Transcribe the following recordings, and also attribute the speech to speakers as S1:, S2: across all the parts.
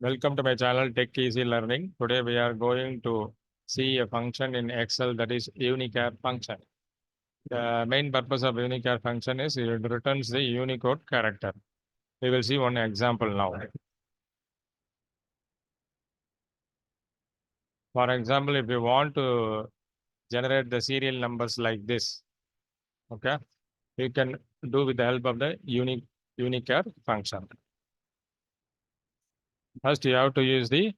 S1: Welcome to my channel Tech Easy Learning. Today we are going to see a function in Excel that is Unichar function. The main purpose of Unichar function is it returns the Unicode character. We will see one example now. For example, if you want to generate the serial numbers like this, okay, you can do with the help of the Unichar function. First, you have to use the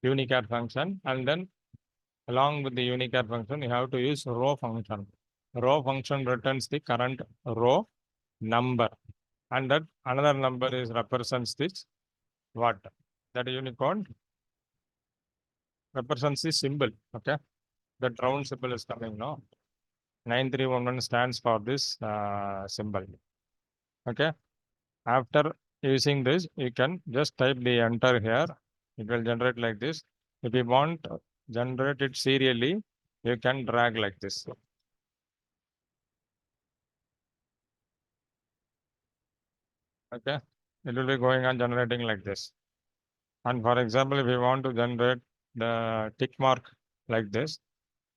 S1: Unichar function, and then along with the Unichar function, you have to use row function. Row function returns the current row number, and that another number is represents this what? That Unicode represents the symbol. Okay, that round symbol is coming now. 9311 stands for this symbol. Okay, after using this, you can just type the enter here. It will generate like this. If you want to generate it serially, you can drag like this. Okay, it will be going on generating like this. And for example, if you want to generate the tick mark like this,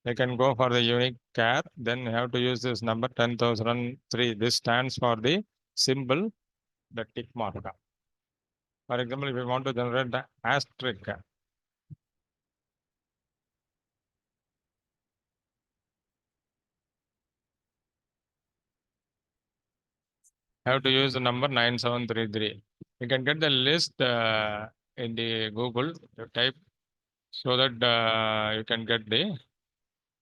S1: you can go for the unique char, then you have to use this number 10,003. This stands for the symbol, the tick mark. For example, if you want to generate the asterisk, have to use the number 9733. You can get the list in the Google, you type so that you can get the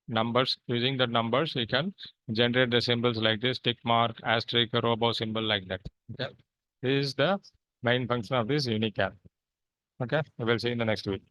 S1: numbers. Using the numbers, you can generate the symbols like this, tick mark, asterisk, robo symbol like that. Okay. This is the main function of this Unichar. Okay, we will see in the next week.